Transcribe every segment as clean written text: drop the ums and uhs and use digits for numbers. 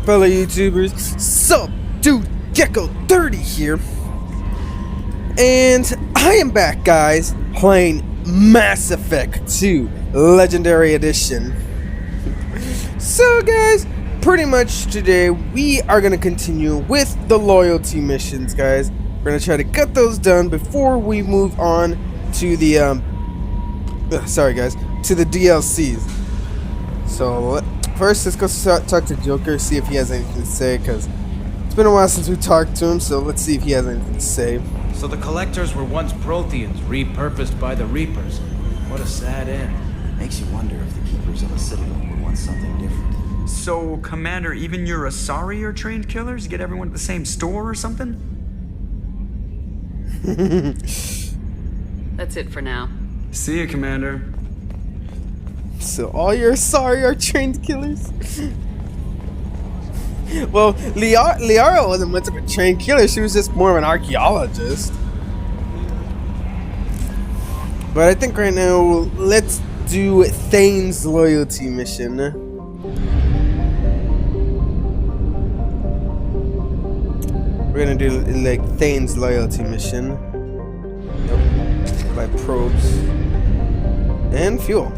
fellow YouTubers? Sup, dude, Gecko 30 here. And I am back, guys, playing Mass Effect 2 Legendary Edition. So, guys, pretty much today we are going to continue with the loyalty missions, guys. We're going to try to get those done before we move on to the, to the DLCs. So, first, let's go talk to Joker, see if he has anything to say, because it's been a while since we talked to him, so let's see if he has anything to say. So the Collectors were once Protheans, repurposed by the Reapers. What a sad end. Makes you wonder if the Keepers of the Citadel were once something different. So, Commander, even your Asari are trained killers? Get everyone at the same store or something? That's it for now. See you, Commander. So all your Asari are trained killers? Well, Liara wasn't much of a trained killer, she was just more of an archaeologist. But I think right now, let's do Thane's loyalty mission. We're gonna do like Thane's loyalty mission. Yep. By probes. And fuel.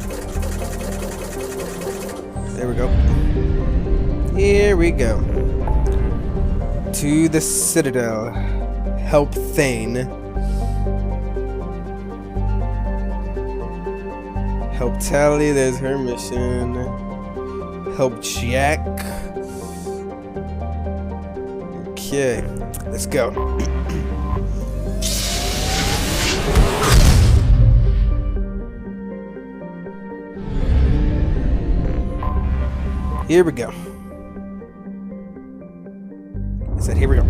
There we go. Here we go. To the Citadel. Help Thane. Help Tally, there's her mission. Help Jack. Okay, let's go. Here we go. I said, here we go.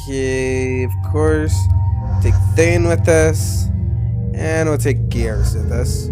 Okay, of course. Take Thane with us. And we'll take Gears with us.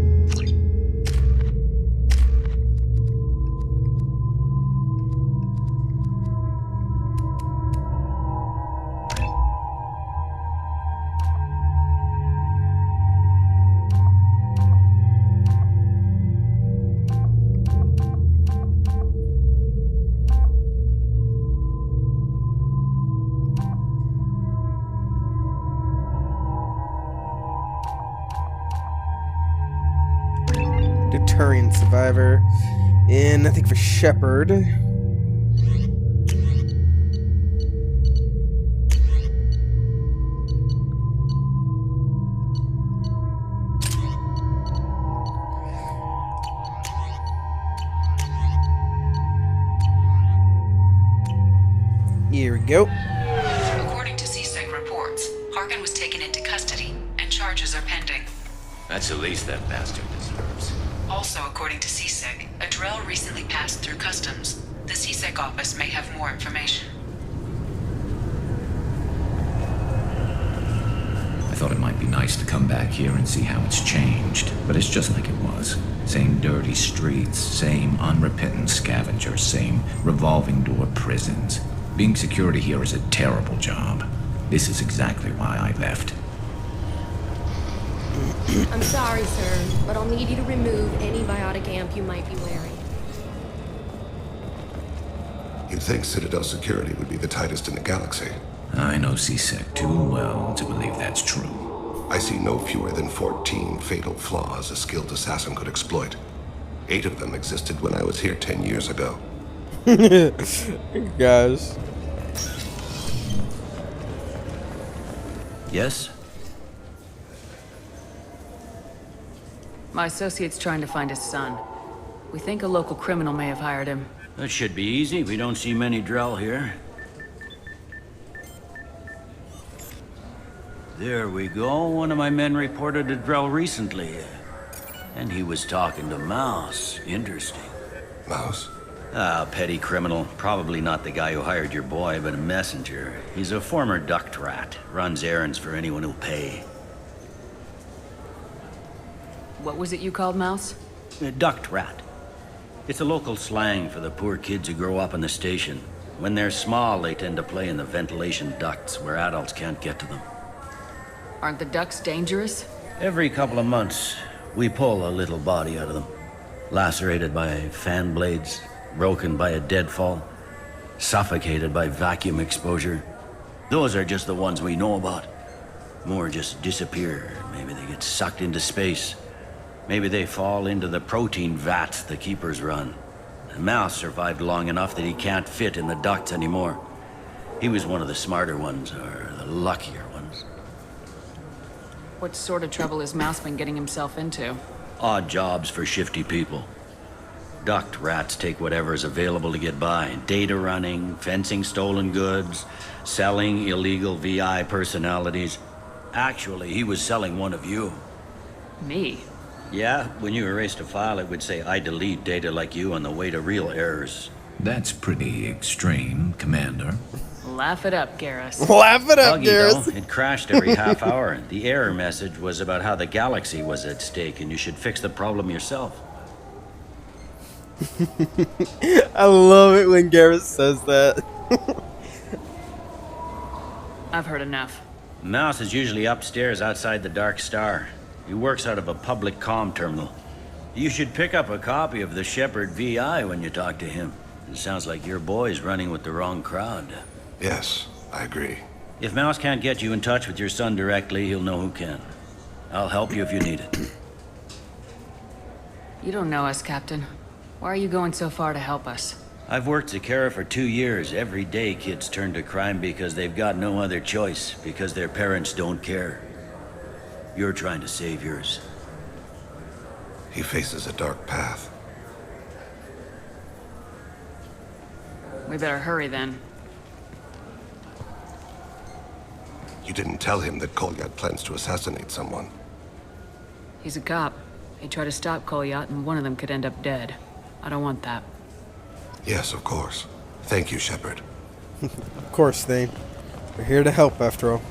Deterring survivor, and I think for Shepard. Here we go. According to CSEC reports, Harkin was taken into custody, and charges are pending. That's the least that bastard deserves. Also, according to CSEC, a Drell recently passed through customs. The CSEC office may have more information. I thought it might be nice to come back here and see how it's changed, but it's just like it was. Same dirty streets, same unrepentant scavengers, same revolving door prisons. Being security here is a terrible job. This is exactly why I left. I'm sorry, sir, but I'll need you to remove any biotic amp you might be wearing. You'd think Citadel security would be the tightest in the galaxy. I know CSEC too well to believe that's true. I see no fewer than 14 fatal flaws a skilled assassin could exploit. 8 of them existed when I was here 10 years ago. Guys. Yes? My associate's trying to find his son. We think a local criminal may have hired him. That should be easy. We don't see many Drell here. There we go. One of my men reported a Drell recently. And he was talking to Mouse. Interesting. Mouse? Ah, petty criminal. Probably not the guy who hired your boy, but a messenger. He's a former duct rat. Runs errands for anyone who'll pay. What was it you called Mouse? A duct rat. It's a local slang for the poor kids who grow up in the station. When they're small, they tend to play in the ventilation ducts where adults can't get to them. Aren't the ducks dangerous? Every couple of months, we pull a little body out of them. Lacerated by fan blades, broken by a deadfall, suffocated by vacuum exposure. Those are just the ones we know about. More just disappear. Maybe they get sucked into space. Maybe they fall into the protein vats the keepers run. The Mouse survived long enough that he can't fit in the ducts anymore. He was one of the smarter ones, or the luckier ones. What sort of trouble has Mouse been getting himself into? Odd jobs for shifty people. Duct rats take whatever's available to get by. Data running, fencing stolen goods, selling illegal VI personalities. Actually, he was selling one of you. Me? Yeah, when you erased a file, it would say, I delete data like you on the way to real errors. That's pretty extreme, Commander. Laugh it up, Garrus. Laugh it up, Buggy, Garrus. though. It crashed every half hour. The error message was about how the galaxy was at stake and you should fix the problem yourself. I love it when Garrus says that. I've heard enough. Mouse is usually upstairs outside the Dark Star. He works out of a public comm terminal. You should pick up a copy of the Shepard VI when you talk to him. It sounds like your boy's running with the wrong crowd. Yes, I agree. If Mouse can't get you in touch with your son directly, he'll know who can. I'll help you if you need it. You don't know us, Captain. Why are you going so far to help us? I've worked Zakara for 2 years. Every day kids turn to crime because they've got no other choice, because their parents don't care. You're trying to save yours. He faces a dark path. We better hurry then. You didn't tell him that Kolyat plans to assassinate someone. He's a cop. He tried to stop Kolyat and one of them could end up dead. I don't want that. Yes, of course. Thank you, Shepard. Of course, Thane. We're here to help, after all.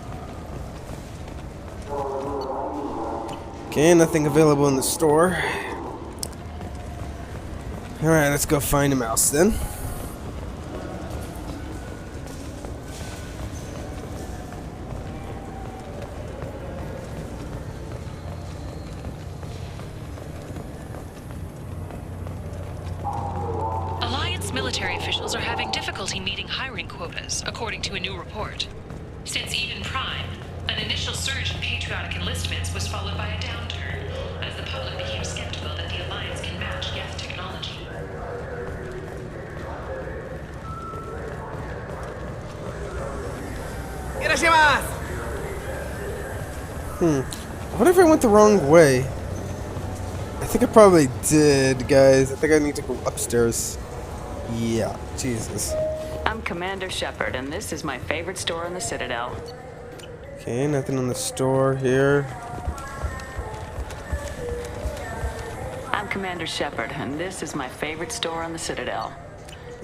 Okay, nothing available in the store. Alright, let's go find a mouse then. Alliance military officials are having difficulty meeting hiring quotas, according to a new report. Since Eden Prime, an initial surge in patriotic enlistments was followed by a downturn, as the public became skeptical that the Alliance can match Geth technology. What if I went the wrong way? I think I probably did, guys. I think I need to go upstairs. Yeah, Jesus. I'm Commander Shepard, and this is my favorite store in the Citadel. Okay, nothing in the store here. I'm Commander Shepard, and this is my favorite store on the Citadel.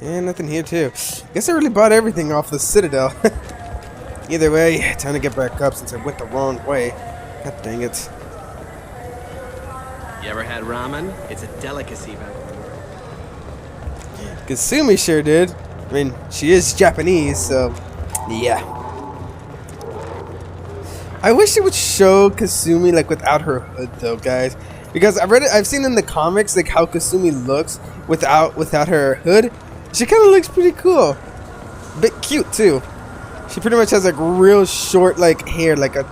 Yeah, nothing here too. Guess I really bought everything off the Citadel. Either way, time to get back up since I went the wrong way. God dang it. You ever had ramen? It's a delicacy back there. Kasumi sure did. I mean, she is Japanese, so yeah. I wish it would show Kasumi like without her hood though, guys. Because I've seen in the comics like how Kasumi looks without her hood. She kind of looks pretty cool. A bit cute too. She pretty much has like real short like hair, like I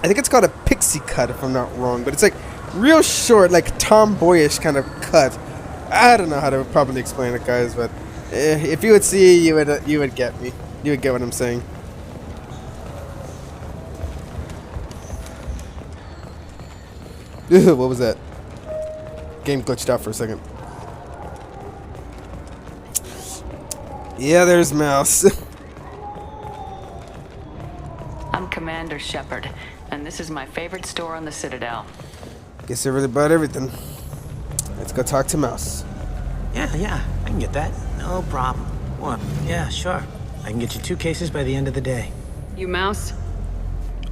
think it's called a pixie cut if I'm not wrong, but it's like real short, like tomboyish kind of cut. I don't know how to properly explain it, guys, but if you would see, you would get me. You would get what I'm saying. What was that? Game glitched out for a second. Yeah, there's Mouse. I'm Commander Shepard, and this is my favorite store on the Citadel. Guess I really bought everything. Let's go talk to Mouse. Yeah, I can get that. No problem. What? Yeah, sure. I can get you 2 cases by the end of the day. You Mouse?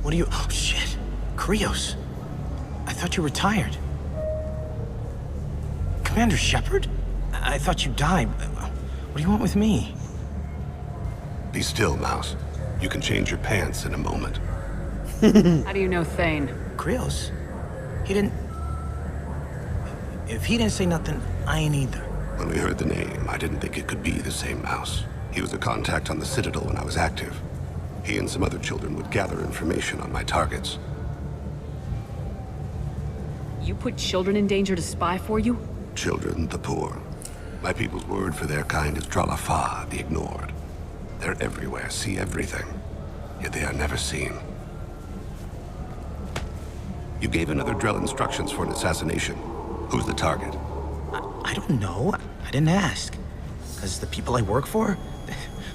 What are you... Oh, shit. Krys. I thought you retired. Commander Shepard? I thought you died. What do you want with me? Be still, Mouse. You can change your pants in a moment. How do you know Thane? Krys? He didn't... If he didn't say nothing, I ain't either. When we heard the name, I didn't think it could be the same Mouse. He was a contact on the Citadel when I was active. He and some other children would gather information on my targets. You put children in danger to spy for you? Children, the poor. My people's word for their kind is Dralafa, the ignored. They're everywhere, see everything. Yet they are never seen. You gave another Drell instructions for an assassination. Who's the target? I don't know. I didn't ask. Because the people I work for,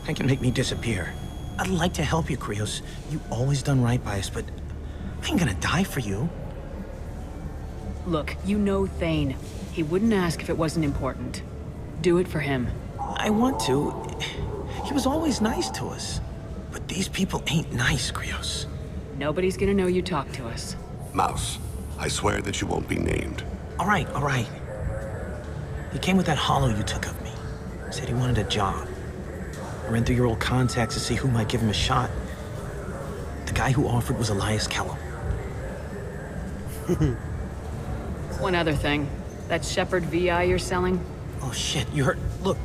they can make me disappear. I'd like to help you, Krys. You always done right by us, but I ain't gonna die for you. Look, you know Thane. He wouldn't ask if it wasn't important. Do it for him. I want to. He was always nice to us. But these people ain't nice, Krys. Nobody's gonna know you talk to us. Mouse, I swear that you won't be named. All right. He came with that hollow you took of me. Said he wanted a job. I ran through your old contacts to see who might give him a shot. The guy who offered was Elias Kellum. One other thing. That Shepard VI you're selling? Oh shit, you heard? Look,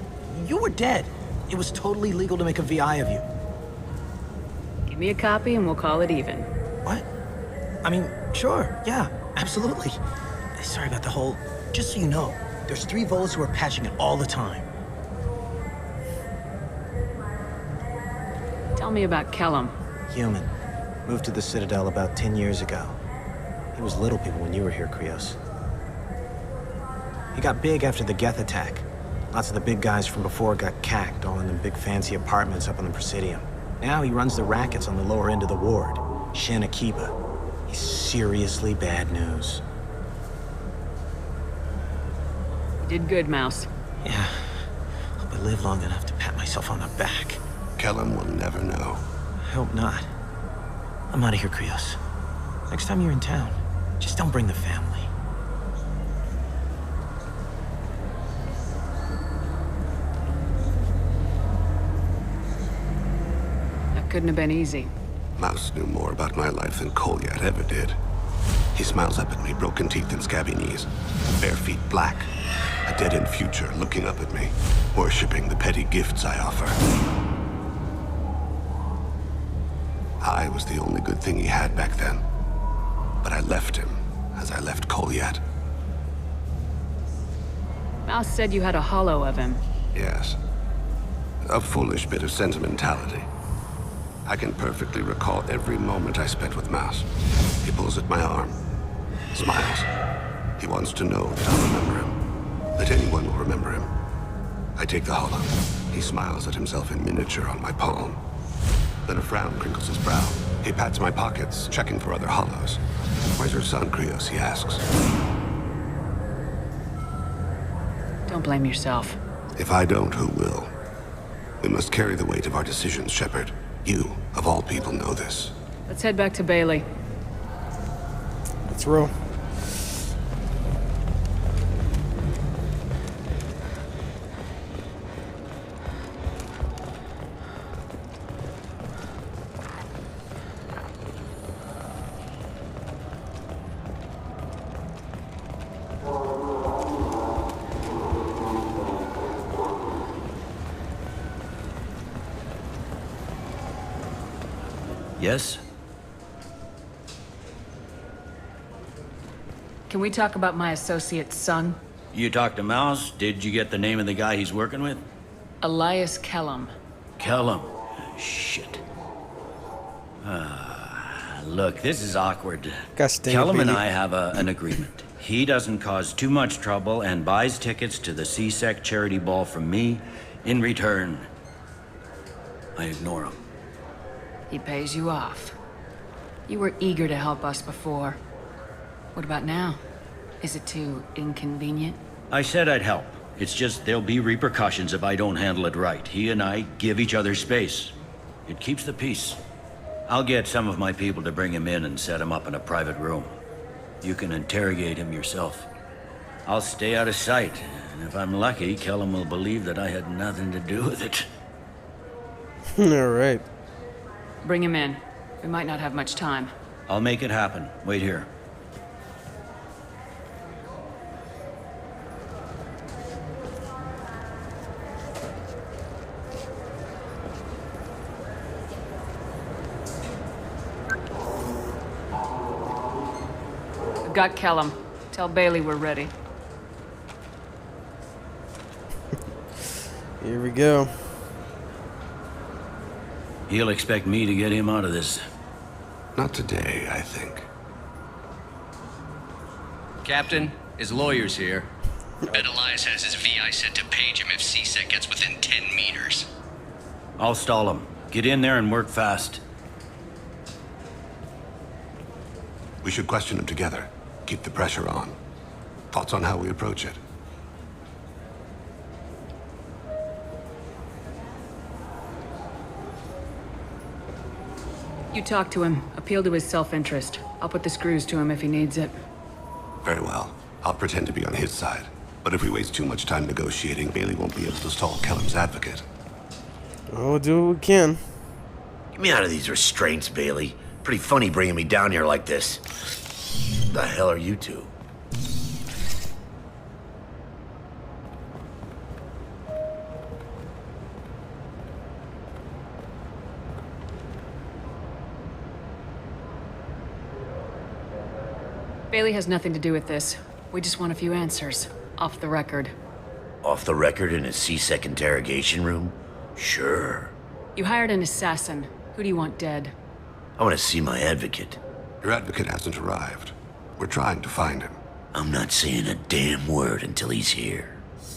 you were dead. It was totally legal to make a VI of you. Give me a copy and we'll call it even. What? I mean, sure, yeah, absolutely. Sorry about the whole... Just so you know, there's 3 Volas who are patching it all the time. Tell me about Kellum. Human. Moved to the Citadel about 10 years ago. He was little people when you were here, Krys. He got big after the Geth attack. Lots of the big guys from before got cacked, all in the big fancy apartments up on the Presidium. Now he runs the rackets on the lower end of the ward, Shin Akiba. He's seriously bad news. You did good, Mouse. Yeah. Hope I live long enough to pat myself on the back. Kellum will never know. I hope not. I'm out of here, Krys. Next time you're in town, just don't bring the family. That couldn't have been easy. Mouse knew more about my life than Kolyat ever did. He smiles up at me, broken teeth and scabby knees. Bare feet black. A dead-end future looking up at me, worshipping the petty gifts I offer. I was the only good thing he had back then. But I left him, as I left Kolyat. Mouse said you had a hollow of him. Yes. A foolish bit of sentimentality. I can perfectly recall every moment I spent with Mouse. He pulls at my arm, smiles. He wants to know that I'll remember him, that anyone will remember him. I take the hollow. He smiles at himself in miniature on my palm. Then a frown crinkles his brow. He pats my pockets, checking for other hollows. Where's your son, Krys? He asks. Don't blame yourself. If I don't, who will? We must carry the weight of our decisions, Shepard. You, of all people, know this. Let's head back to Bailey. Let's roll. Yes? Can we talk about my associate's son? You talked to Mouse? Did you get the name of the guy he's working with? Elias Kellum. Kellum. Shit. Look, this is awkward. Kellum and I have an agreement. He doesn't cause too much trouble and buys tickets to the C-Sec charity ball from me. In return, I ignore him. He pays you off. You were eager to help us before. What about now? Is it too inconvenient? I said I'd help. It's just there'll be repercussions if I don't handle it right. He and I give each other space. It keeps the peace. I'll get some of my people to bring him in and set him up in a private room. You can interrogate him yourself. I'll stay out of sight, and if I'm lucky, Kellum will believe that I had nothing to do with it. Alright. Bring him in. We might not have much time. I'll make it happen. Wait here. We've got Kellum. Tell Bailey we're ready. Here we go. He'll expect me to get him out of this. Not today, I think. Captain, his lawyer's here. Bet Elias has his VI set to page him if CSEC gets within 10 meters. I'll stall him. Get in there and work fast. We should question him together. Keep the pressure on. Thoughts on how we approach it? You talk to him. Appeal to his self-interest. I'll put the screws to him if he needs it. Very well. I'll pretend to be on his side. But if we waste too much time negotiating, Bailey won't be able to stall Kellum's advocate. We'll do what we can. Get me out of these restraints, Bailey. Pretty funny bringing me down here like this. The hell are you two? Bailey has nothing to do with this. We just want a few answers. Off the record. Off the record in a CSEC interrogation room? Sure. You hired an assassin. Who do you want dead? I want to see my advocate. Your advocate hasn't arrived. We're trying to find him. I'm not saying a damn word until he's here.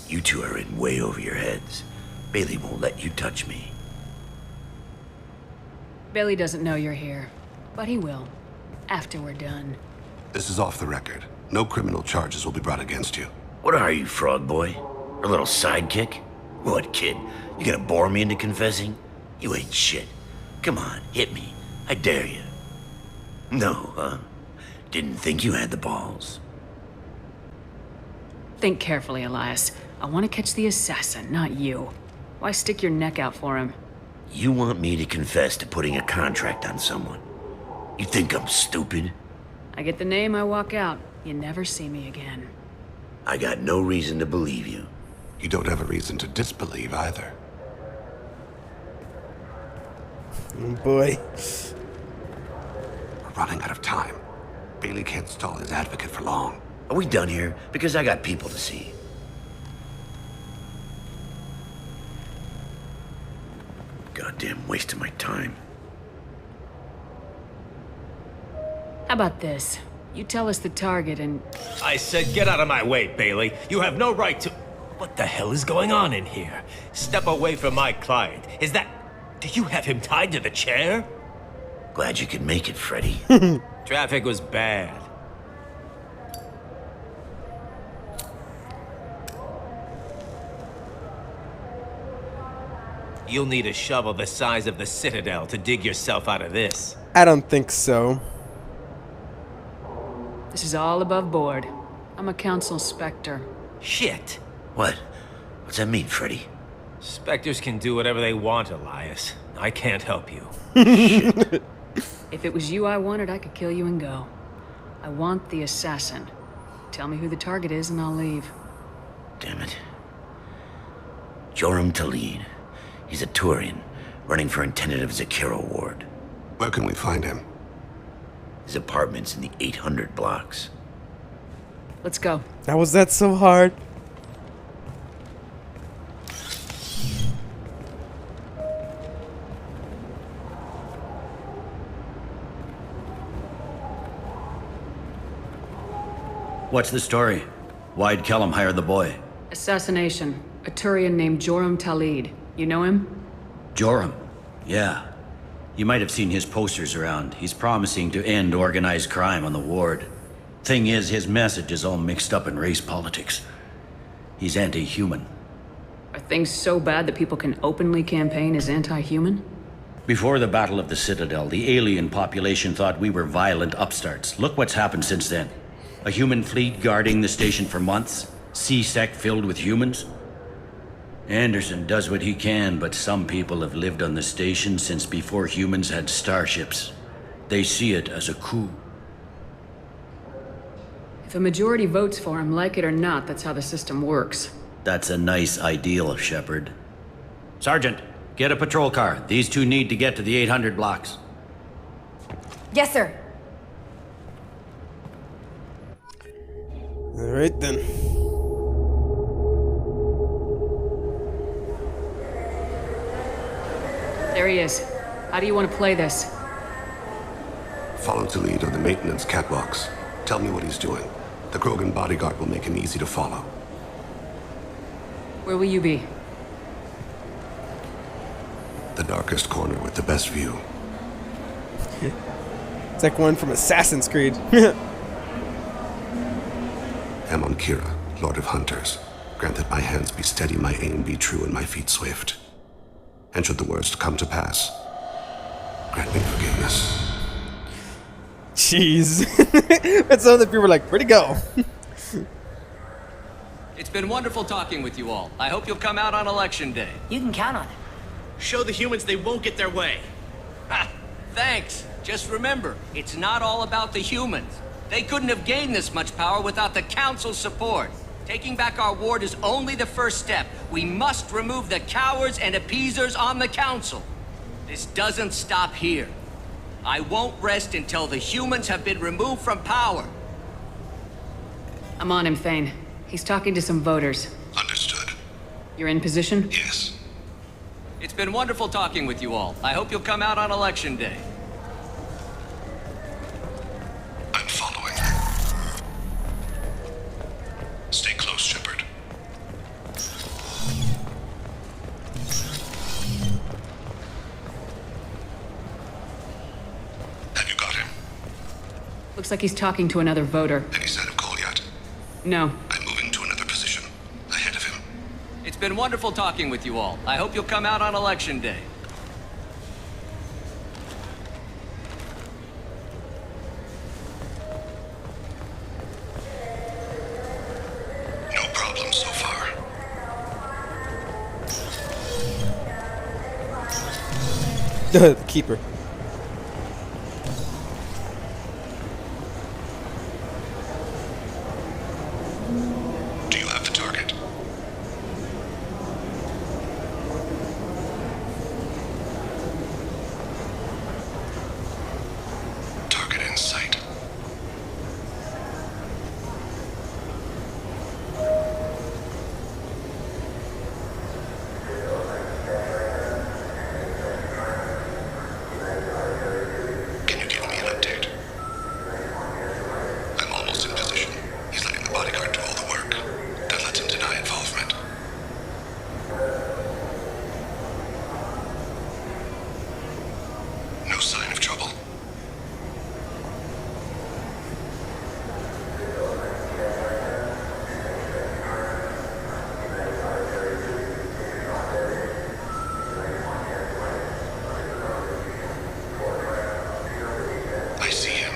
You two are in way over your heads. Bailey won't let you touch me. Bailey doesn't know you're here, but he will. After we're done. This is off the record. No criminal charges will be brought against you. What are you, frog boy? A little sidekick? What, kid? You gonna bore me into confessing? You ain't shit. Come on, hit me. I dare you. No, huh? Didn't think you had the balls. Think carefully, Elias. I want to catch the assassin, not you. Why stick your neck out for him? You want me to confess to putting a contract on someone? You think I'm stupid? I get the name, I walk out. You never see me again. I got no reason to believe you. You don't have a reason to disbelieve either. Oh boy. We're running out of time. Bailey can't stall his advocate for long. Are we done here? Because I got people to see. Goddamn waste of my time. How about this? You tell us the target and... I said get out of my way, Bailey. You have no right to... What the hell is going on in here? Step away from my client. Is that... Do you have him tied to the chair? Glad you could make it, Freddy. Traffic was bad. You'll need a shovel the size of the Citadel to dig yourself out of this. I don't think so. This is all above board. I'm a council specter. Shit. What? What's that mean, Freddy? Spectres can do whatever they want, Elias. I can't help you. If it was you I wanted, I could kill you and go. I want the assassin. Tell me who the target is and I'll leave. Damn it. Joram Talid. He's a Turian, running for a tentative Zakiro ward. Where can we find him? His apartment's in the 800 blocks. Let's go. How was that so hard? What's the story? Why'd Kellum hire the boy? Assassination. A Turian named Joram Talid. You know him? Joram? Yeah. You might have seen his posters around. He's promising to end organized crime on the ward. Thing is, his message is all mixed up in race politics. He's anti-human. Are things so bad that people can openly campaign as anti-human? Before the Battle of the Citadel, the alien population thought we were violent upstarts. Look what's happened since then. A human fleet guarding the station for months. C-Sec filled with humans. Anderson does what he can, but some people have lived on the station since before humans had starships. They see it as a coup. If a majority votes for him, like it or not, that's how the system works. That's a nice ideal, Shepard. Sergeant, get a patrol car. These two need to get to the 800 blocks. Yes, sir. All right then. There he is. How do you want to play this? Follow the lead on the maintenance catwalks. Tell me what he's doing. The Krogan bodyguard will make him easy to follow. Where will you be? The darkest corner with the best view. It's like one from Assassin's Creed. Am on Kira, Lord of Hunters. Grant that my hands be steady, my aim be true, and my feet swift. And should the worst come to pass, grant me forgiveness. Jeez. But some of the people are like, where'd he go? It's been wonderful talking with you all. I hope you'll come out on election day. You can count on it. Show the humans they won't get their way. Ha! Thanks. Just remember, it's not all about the humans. They couldn't have gained this much power without the Council's support. Taking back our ward is only the first step. We must remove the cowards and appeasers on the Council. This doesn't stop here. I won't rest until the humans have been removed from power. I'm on him, Thane. He's talking to some voters. Understood. You're in position? Yes. It's been wonderful talking with you all. I hope you'll come out on election day. I'm following. Stay close, Shepard. Have you got him? Looks like he's talking to another voter. Any sign of call yet? No. I'm moving to another position. Ahead of him. It's been wonderful talking with you all. I hope you'll come out on election day. No problem so far. The keeper. Do you have the target? Target in sight. Can you give me an update? I'm almost in position. He's letting the bodyguard do all the work. That lets him deny involvement. No sign of trouble. I see him.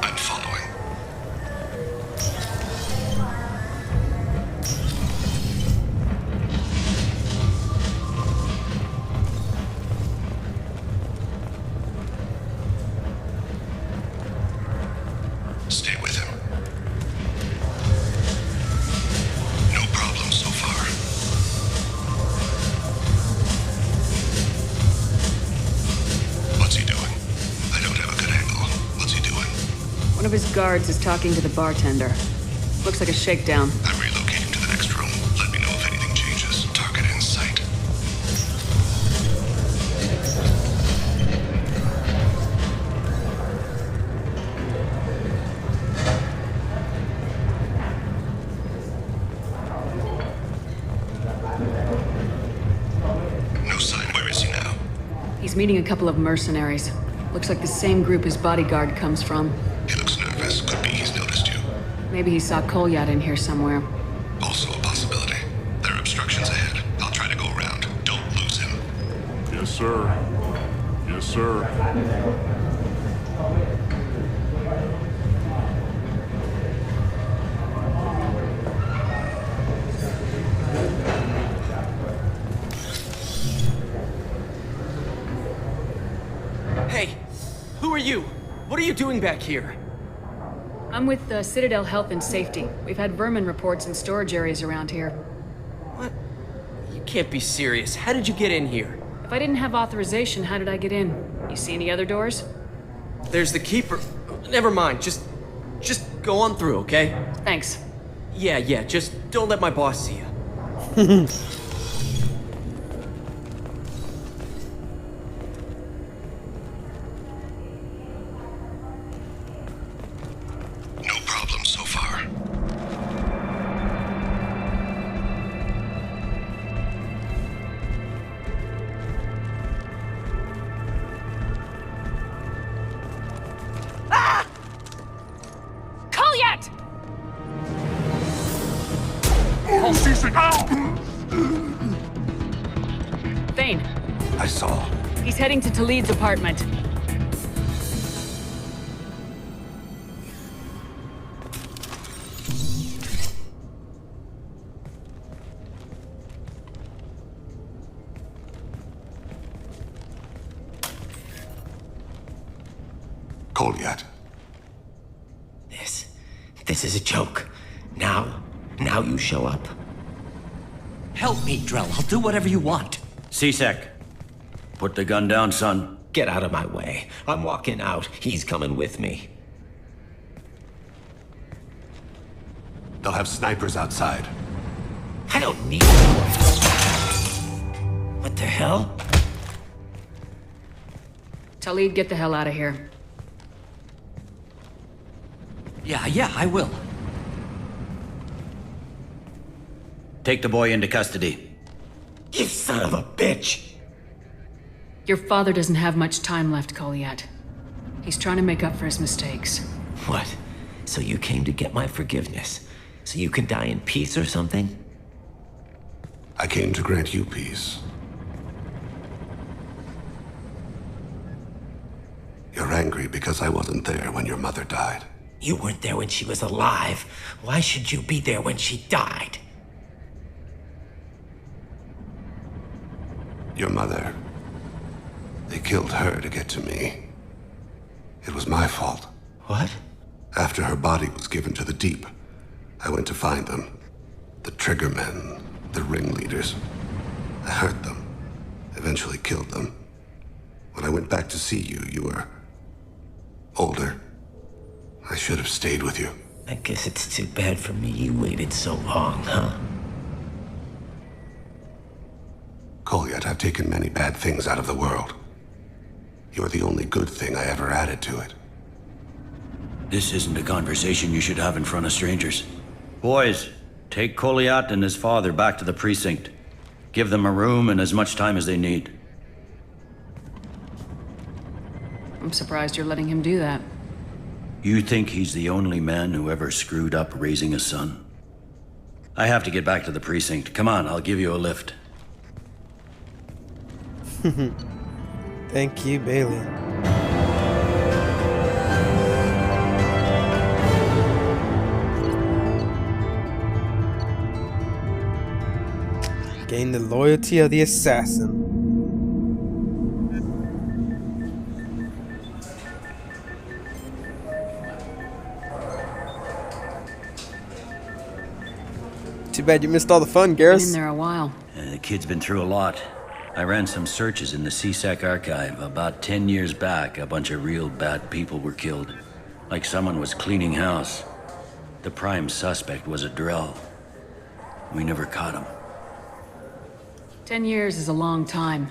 I'm following. Stay with him. No problem so far. What's he doing? I don't have a good angle. What's he doing? One of his guards is talking to the bartender. Looks like a shakedown. I'm relocating to the next room. Let me know if anything changes. Target in sight. He's meeting a couple of mercenaries. Looks like the same group his bodyguard comes from. He looks nervous. Could be he's noticed you. Maybe he saw Kolyat in here somewhere. Also a possibility. There are obstructions ahead. I'll try to go around. Don't lose him. Yes, sir. Yes, sir. Hey, who are you? What are you doing back here? I'm with Citadel Health and Safety. We've had vermin reports in storage areas around here. What? You can't be serious. How did you get in here? If I didn't have authorization, how did I get in? You see any other doors? There's the Keeper. Never mind. Just go on through, okay? Thanks. Yeah, just don't let my boss see you. No problem so far. Kolyat! Thane. I saw. He's heading to Talid's apartment. Kolyat. This is a joke. Now you show up. Help me, Drell. I'll do whatever you want. C-Sec. Put the gun down, son. Get out of my way. I'm walking out. He's coming with me. They'll have snipers outside. I don't need What the hell? Talid, get the hell out of here. Yeah, I will. Take the boy into custody. You son of a bitch! Your father doesn't have much time left, Kolyat. He's trying to make up for his mistakes. What? So you came to get my forgiveness? So you can die in peace or something? I came to grant you peace. You're angry because I wasn't there when your mother died. You weren't there when she was alive. Why should you be there when she died? Your mother. They killed her to get to me. It was my fault. What? After her body was given to the deep, I went to find them. The triggermen, the ringleaders. I hurt them, eventually killed them. When I went back to see you, you were older. I should have stayed with you. I guess it's too bad for me you waited so long, huh? Kolyat, I've taken many bad things out of the world. You're the only good thing I ever added to it. This isn't a conversation you should have in front of strangers. Boys, take Kolyat and his father back to the precinct. Give them a room and as much time as they need. I'm surprised you're letting him do that. You think he's the only man who ever screwed up raising a son? I have to get back to the precinct. Come on, I'll give you a lift. Thank you, Bailey. Gain the loyalty of the assassin. Too bad you missed all the fun, Been in Garrus. there a while. The kid's been through a lot. I ran some searches in the CSEC archive. About 10 years back, a bunch of real bad people were killed. Like someone was cleaning house. The prime suspect was a Drell. We never caught him. 10 years is a long time.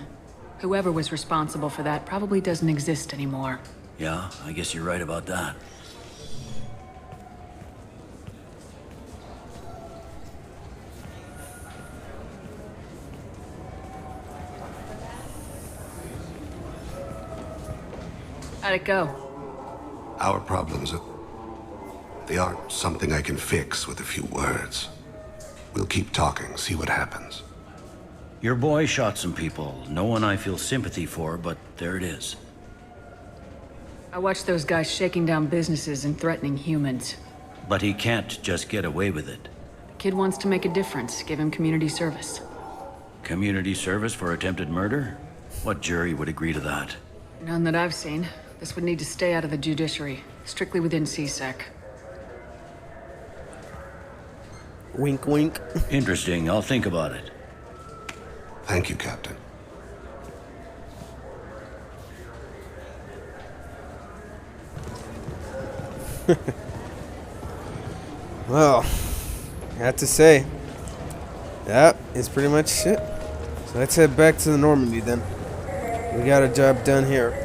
Whoever was responsible for that probably doesn't exist anymore. Yeah, I guess you're right about that. How'd it go? Our problems they aren't something I can fix with a few words. We'll keep talking, see what happens. Your boy shot some people. No one I feel sympathy for, but there it is. I watched those guys shaking down businesses and threatening humans. But he can't just get away with it. The kid wants to make a difference. Give him community service. Community service for attempted murder? What jury would agree to that? None that I've seen. This would need to stay out of the judiciary. Strictly within CSEC. Wink, wink. Interesting. I'll think about it. Thank you, Captain. Well, I have to say, that is pretty much it. So let's head back to the Normandy then. We got a job done here.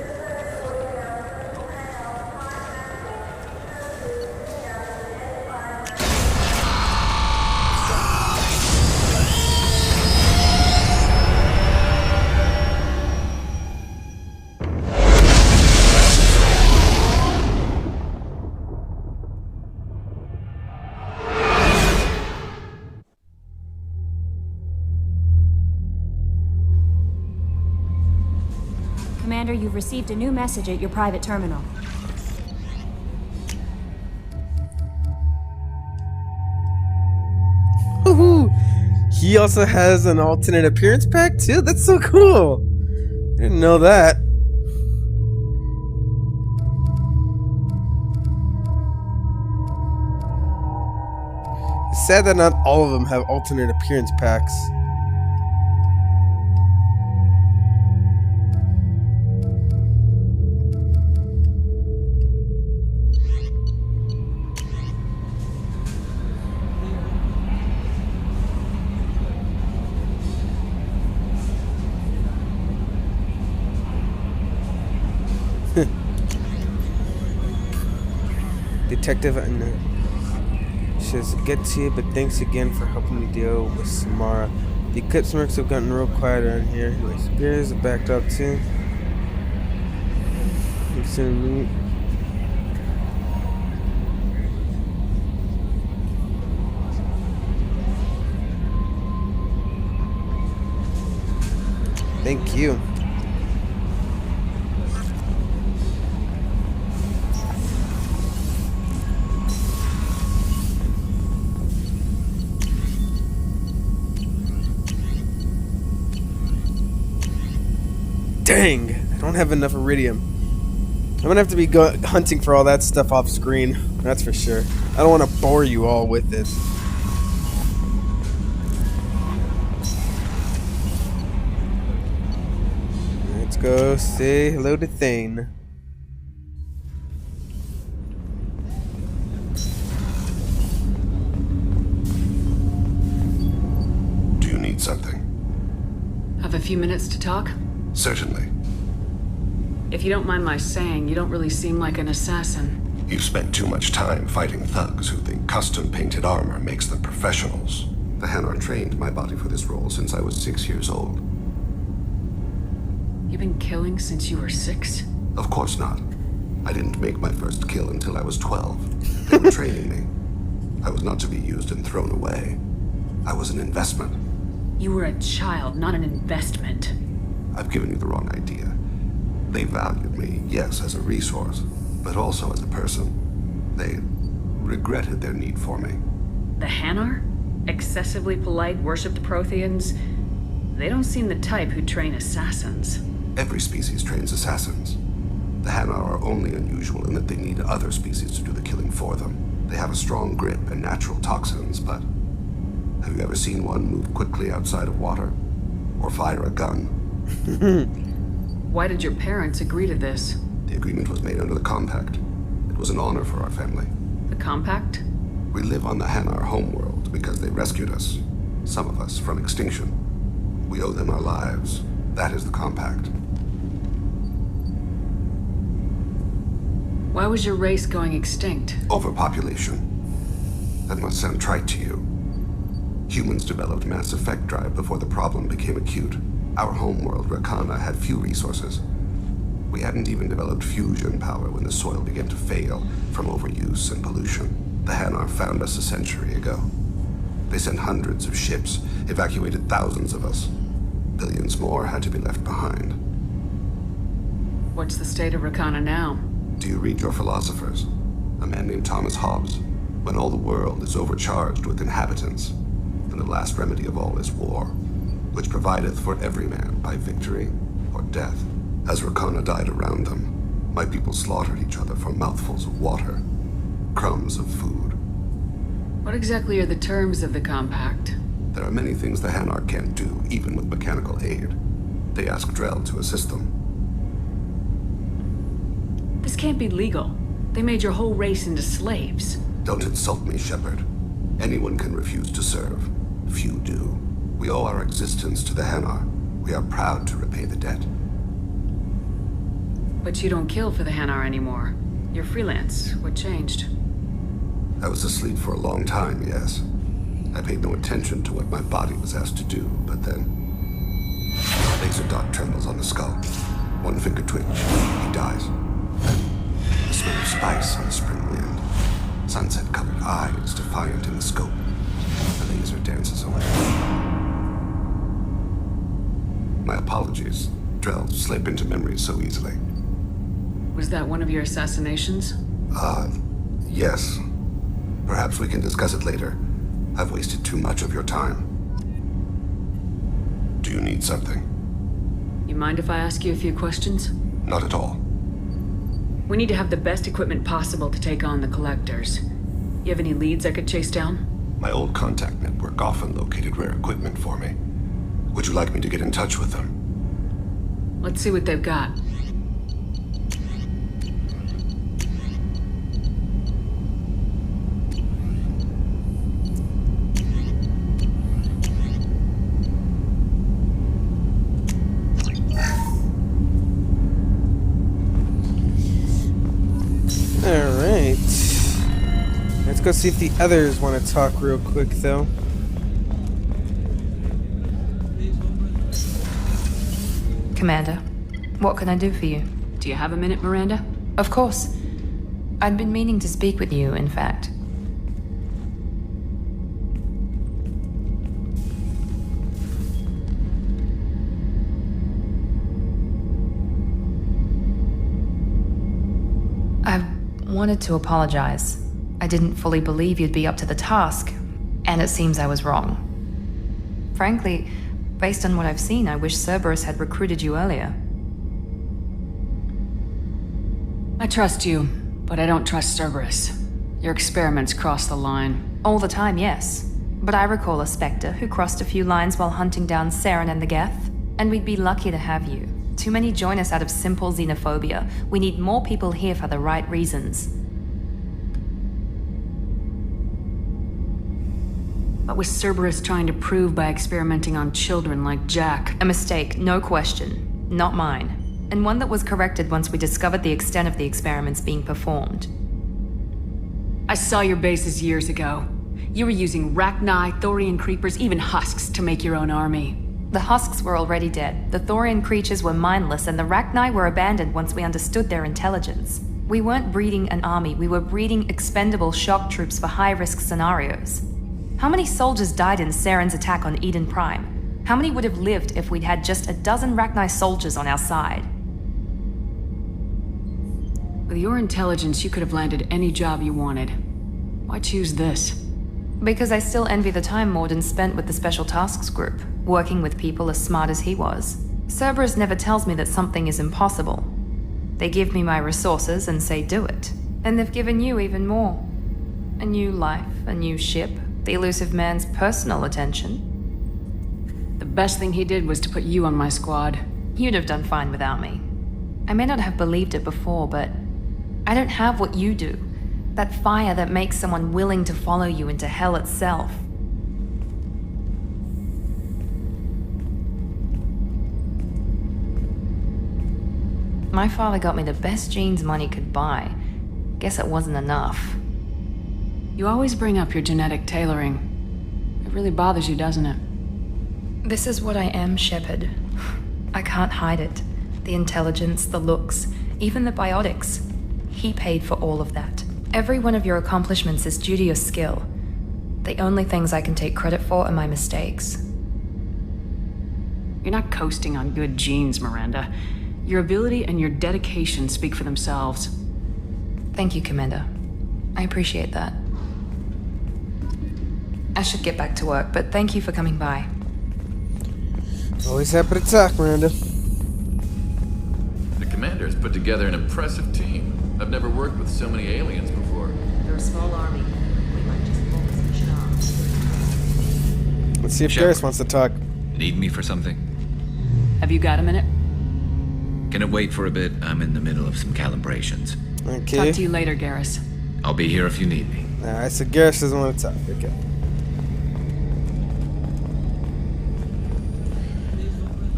Commander, you've received a new message at your private terminal. Woohoo! He also has an alternate appearance pack too? That's so cool! I didn't know that. It's sad that not all of them have alternate appearance packs. Detective, says get to you, but thanks again for helping me deal with Samara. The Eclipse mercs have gotten real quiet around here. My spears are backed up too. Thank you. Dang, I don't have enough iridium. I'm gonna have to be hunting for all that stuff off screen, that's for sure. I don't want to bore you all with it. Let's go say hello to Thane. Do you need something? Have a few minutes to talk? Certainly. If you don't mind my saying, you don't really seem like an assassin. You've spent too much time fighting thugs who think custom-painted armor makes them professionals. The Hanar trained my body for this role since I was 6 years old. You've been killing since you were 6? Of course not. I didn't make my first kill until I was 12. They were training me. I was not to be used and thrown away. I was an investment. You were a child, not an investment. I've given you the wrong idea. They valued me, yes, as a resource, but also as a person. They regretted their need for me. The Hanar? Excessively polite, worshipped Protheans? They don't seem the type who train assassins. Every species trains assassins. The Hanar are only unusual in that they need other species to do the killing for them. They have a strong grip and natural toxins, but have you ever seen one move quickly outside of water? Or fire a gun? Why did your parents agree to this? The agreement was made under the Compact. It was an honor for our family. The Compact? We live on the Hanar homeworld because they rescued us, some of us, from extinction. We owe them our lives. That is the Compact. Why was your race going extinct? Overpopulation. That must sound trite to you. Humans developed mass effect drive before the problem became acute. Our homeworld, Rakana, had few resources. We hadn't even developed fusion power when the soil began to fail from overuse and pollution. The Hanar found us a century ago. They sent hundreds of ships, evacuated thousands of us. Billions more had to be left behind. What's the state of Rakana now? Do you read your philosophers? A man named Thomas Hobbes. When all the world is overcharged with inhabitants, then the last remedy of all is war, which provideth for every man by victory or death. As Rakana died around them, my people slaughtered each other for mouthfuls of water, crumbs of food. What exactly are the terms of the compact? There are many things the Hanar can't do, even with mechanical aid. They ask Drell to assist them. This can't be legal. They made your whole race into slaves. Don't insult me, Shepard. Anyone can refuse to serve. Few do. We owe our existence to the Hanar. We are proud to repay the debt. But you don't kill for the Hanar anymore. You're freelance. What changed? I was asleep for a long time, yes. I paid no attention to what my body was asked to do, but then... a laser dot trembles on the skull. One finger twitch. He dies. Then, the smell of spice on the spring wind. Sunset-colored eyes defiant in the scope. The laser dances away. My apologies. Drell slip into memory so easily. Was that one of your assassinations? Yes. Perhaps we can discuss it later. I've wasted too much of your time. Do you need something? You mind if I ask you a few questions? Not at all. We need to have the best equipment possible to take on the collectors. You have any leads I could chase down? My old contact network often located rare equipment for me. Would you like me to get in touch with them? Let's see what they've got. Alright. Let's go see if the others want to talk real quick, though. Commander, what can I do for you? Do you have a minute, Miranda? Of course. I'd been meaning to speak with you, in fact. I wanted to apologize. I didn't fully believe you'd be up to the task, and it seems I was wrong. Frankly, based on what I've seen, I wish Cerberus had recruited you earlier. I trust you, but I don't trust Cerberus. Your experiments cross the line. All the time, yes. But I recall a Spectre who crossed a few lines while hunting down Saren and the Geth, and we'd be lucky to have you. Too many join us out of simple xenophobia. We need more people here for the right reasons. What was Cerberus trying to prove by experimenting on children like Jack? A mistake, no question. Not mine. And one that was corrected once we discovered the extent of the experiments being performed. I saw your bases years ago. You were using Rachni, Thorian creepers, even husks to make your own army. The husks were already dead. The Thorian creatures were mindless, and the Rachni were abandoned once we understood their intelligence. We weren't breeding an army, we were breeding expendable shock troops for high-risk scenarios. How many soldiers died in Saren's attack on Eden Prime? How many would have lived if we'd had just a dozen Rachni soldiers on our side? With your intelligence, you could have landed any job you wanted. Why choose this? Because I still envy the time Morden spent with the Special Tasks Group, working with people as smart as he was. Cerberus never tells me that something is impossible. They give me my resources and say do it. And they've given you even more. A new life, a new ship, the elusive man's personal attention. The best thing he did was to put you on my squad. You'd have done fine without me. I may not have believed it before, but I don't have what you do. That fire that makes someone willing to follow you into hell itself. My father got me the best genes money could buy. Guess it wasn't enough. You always bring up your genetic tailoring. It really bothers you, doesn't it? This is what I am, Shepard. I can't hide it. The intelligence, the looks, even the biotics. He paid for all of that. Every one of your accomplishments is due to your skill. The only things I can take credit for are my mistakes. You're not coasting on good genes, Miranda. Your ability and your dedication speak for themselves. Thank you, Commander. I appreciate that. I should get back to work, but thank you for coming by. Always happy to talk, Miranda. The Commander has put together an impressive team. I've never worked with so many aliens before. They're a small army. We might just pull this job. Let's see if Shepard. Krys wants to talk. Need me for something? Have you got a minute? Can it wait for a bit? I'm in the middle of some calibrations. Okay. Talk to you later, Garrus. I'll be here if you need me. Alright, so Garrus doesn't want to talk. Okay.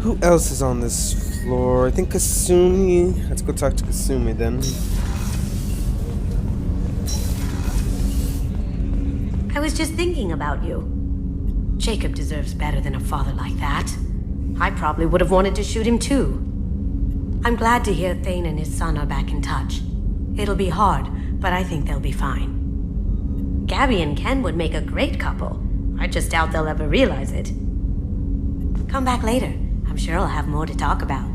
Who else is on this floor? I think Kasumi. Let's go talk to Kasumi then. I was just thinking about you. Jacob deserves better than a father like that. I probably would have wanted to shoot him too. I'm glad to hear Thane and his son are back in touch. It'll be hard, but I think they'll be fine. Gabby and Ken would make a great couple. I just doubt they'll ever realize it. Come back later. I'm sure I'll have more to talk about.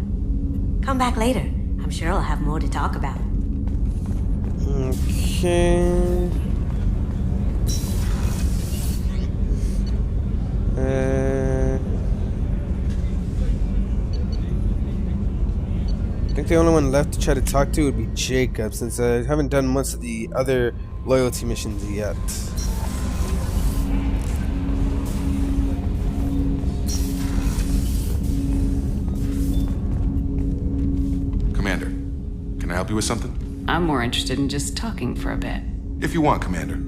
Come back later. I'm sure I'll have more to talk about. Okay. I think the only one left to try to talk to would be Jacob, since I haven't done most of the other loyalty missions yet. Commander, can I help you with something? I'm more interested in just talking for a bit. If you want, Commander.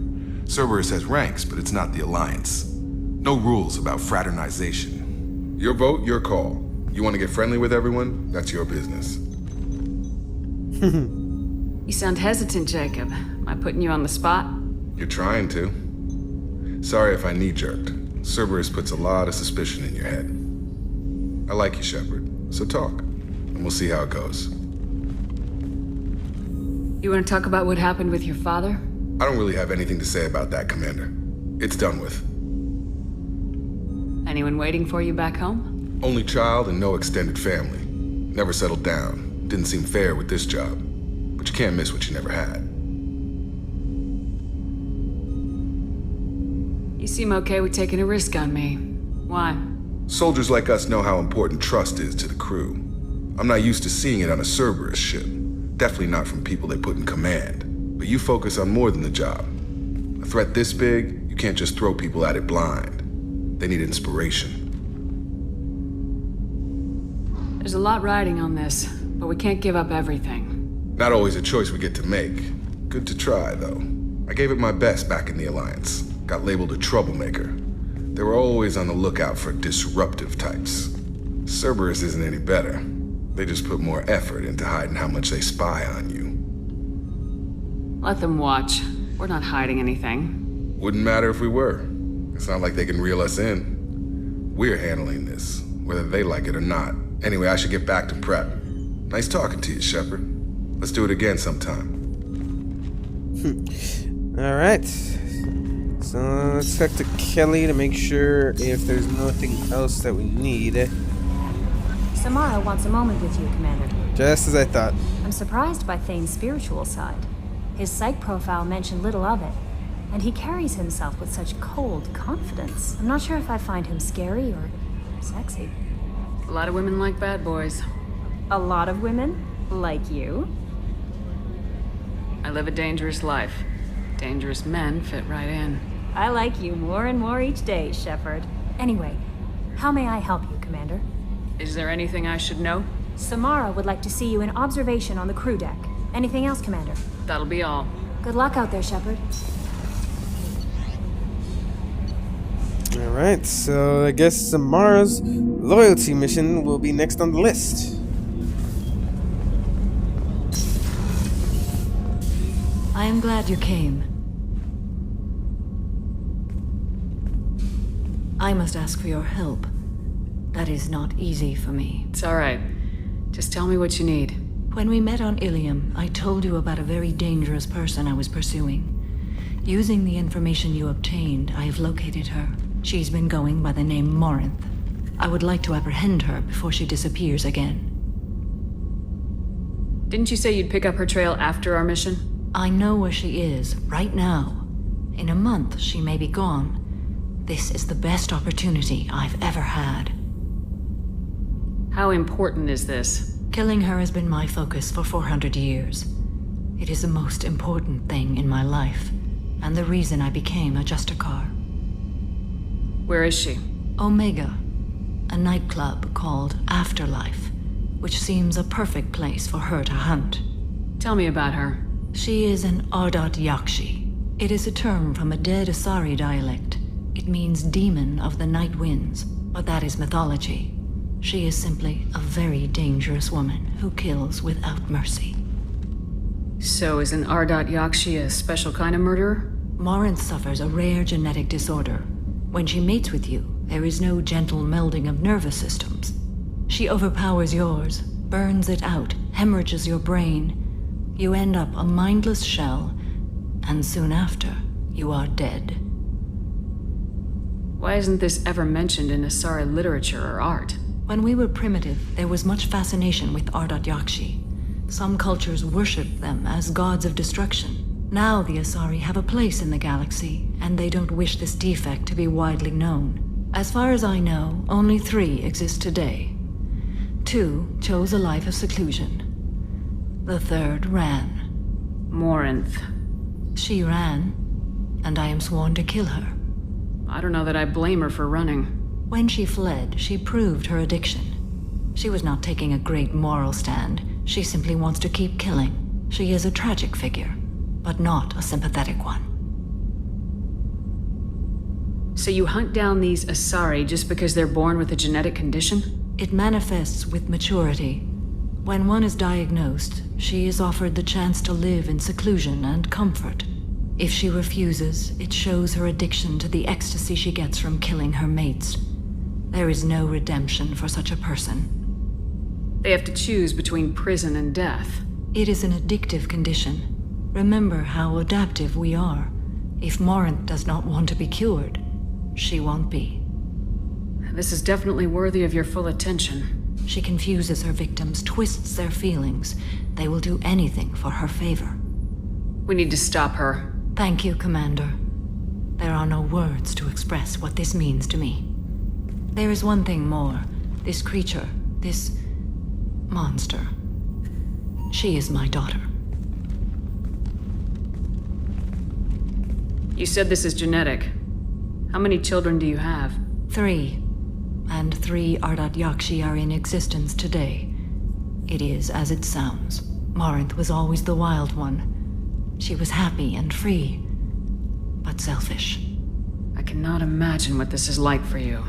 Cerberus has ranks, but it's not the Alliance. No rules about fraternization. Your vote, your call. You want to get friendly with everyone? That's your business. You sound hesitant, Jacob. Am I putting you on the spot? You're trying to. Sorry if I knee-jerked. Cerberus puts a lot of suspicion in your head. I like you, Shepard, so talk, and we'll see how it goes. You want to talk about what happened with your father? I don't really have anything to say about that, Commander. It's done with. Anyone waiting for you back home? Only child and no extended family. Never settled down. Didn't seem fair with this job. But you can't miss what you never had. You seem okay with taking a risk on me. Why? Soldiers like us know how important trust is to the crew. I'm not used to seeing it on a Cerberus ship. Definitely not from people they put in command. But you focus on more than the job. A threat this big, you can't just throw people at it blind. They need inspiration. There's a lot riding on this, but we can't give up everything. Not always a choice we get to make. Good to try, though. I gave it my best back in the Alliance. Got labeled a troublemaker. They were always on the lookout for disruptive types. Cerberus isn't any better. They just put more effort into hiding how much they spy on you. Let them watch. We're not hiding anything. Wouldn't matter if we were. It's not like they can reel us in. We're handling this, whether they like it or not. Anyway, I should get back to prep. Nice talking to you, Shepard. Let's do it again sometime. Alright. So let's talk to Kelly to make sure if there's nothing else that we need. Samara wants a moment with you, Commander. Just as I thought. I'm surprised by Thane's spiritual side. His psych profile mentioned little of it, and he carries himself with such cold confidence. I'm not sure if I find him scary or sexy. A lot of women like bad boys. A lot of women? Like you? I live a dangerous life. Dangerous men fit right in. I like you more and more each day, Shepard. Anyway, how may I help you, Commander? Is there anything I should know? Samara would like to see you in observation on the crew deck. Anything else, Commander? That'll be all. Good luck out there, Shepard. Alright, so I guess Samara's loyalty mission will be next on the list. I am glad you came. I must ask for your help. That is not easy for me. It's all right. Just tell me what you need. When we met on Ilium, I told you about a very dangerous person I was pursuing. Using the information you obtained, I have located her. She's been going by the name Morinth. I would like to apprehend her before she disappears again. Didn't you say you'd pick up her trail after our mission? I know where she is, right now. In a month, she may be gone. This is the best opportunity I've ever had. How important is this? Killing her has been my focus for 400 years. It is the most important thing in my life, and the reason I became a Justicar. Where is she? Omega, a nightclub called Afterlife, which seems a perfect place for her to hunt. Tell me about her. She is an Ardat Yakshi. It is a term from a dead Asari dialect. It means demon of the night winds, but that is mythology. She is simply a very dangerous woman who kills without mercy. So is an Ardat Yakshi a special kind of murderer? Morinth suffers a rare genetic disorder. When she mates with you, there is no gentle melding of nervous systems. She overpowers yours, burns it out, hemorrhages your brain. You end up a mindless shell, and soon after, you are dead. Why isn't this ever mentioned in Asari literature or art? When we were primitive, there was much fascination with Ardat Yakshi. Some cultures worshipped them as gods of destruction. Now the Asari have a place in the galaxy, and they don't wish this defect to be widely known. As far as I know, only 3 exist today. 2 chose a life of seclusion. The 3rd ran. Morinth. She ran, and I am sworn to kill her. I don't know that I blame her for running. When she fled, she proved her addiction. She was not taking a great moral stand. She simply wants to keep killing. She is a tragic figure, but not a sympathetic one. So you hunt down these Asari just because they're born with a genetic condition? It manifests with maturity. When one is diagnosed, she is offered the chance to live in seclusion and comfort. If she refuses, it shows her addiction to the ecstasy she gets from killing her mates. There is no redemption for such a person. They have to choose between prison and death. It is an addictive condition. Remember how adaptive we are. If Morinth does not want to be cured, she won't be. This is definitely worthy of your full attention. She confuses her victims, twists their feelings. They will do anything for her favor. We need to stop her. Thank you, Commander. There are no words to express what this means to me. There is one thing more. This creature, this monster. She is my daughter. You said this is genetic. How many children do you have? 3. And 3 Ardat Yakshi are in existence today. It is as it sounds. Morinth was always the wild one. She was happy and free, but selfish. I cannot imagine what this is like for you.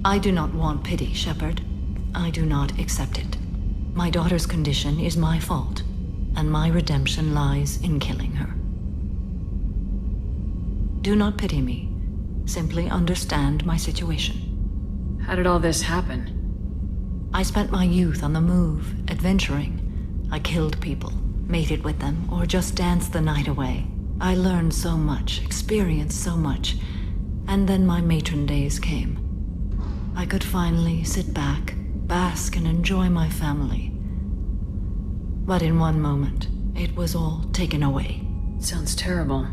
I do not want pity, Shepard. I do not accept it. My daughter's condition is my fault, and my redemption lies in killing her. Do not pity me. Simply understand my situation. How did all this happen? I spent my youth on the move, adventuring. I killed people, mated with them, or just danced the night away. I learned so much, experienced so much, and then my matron days came. I could finally sit back, bask, and enjoy my family. But in one moment, it was all taken away. Sounds terrible.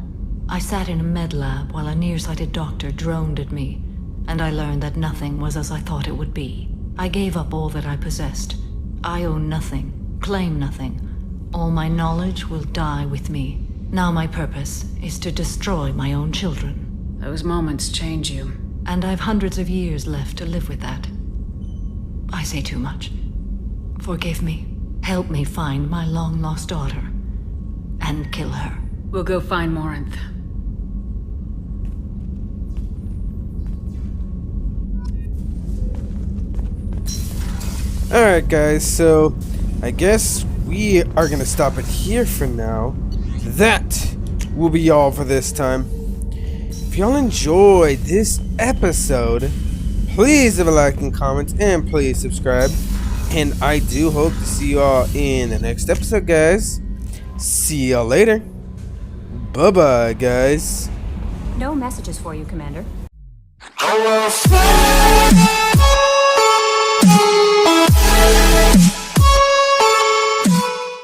I sat in a med lab while a nearsighted doctor droned at me, and I learned that nothing was as I thought it would be. I gave up all that I possessed. I own nothing, claim nothing. All my knowledge will die with me. Now my purpose is to destroy my own children. Those moments change you. And I've hundreds of years left to live with that. I say too much. Forgive me. Help me find my long-lost daughter. And kill her. We'll go find Morinth. Alright guys, so I guess we are gonna stop it here for now. That will be all for this time. If y'all enjoyed this episode, please leave a like and comment, and please subscribe. And I do hope to see you all in the next episode, guys. See y'all later. Bye-bye, guys. No messages for you, Commander. I will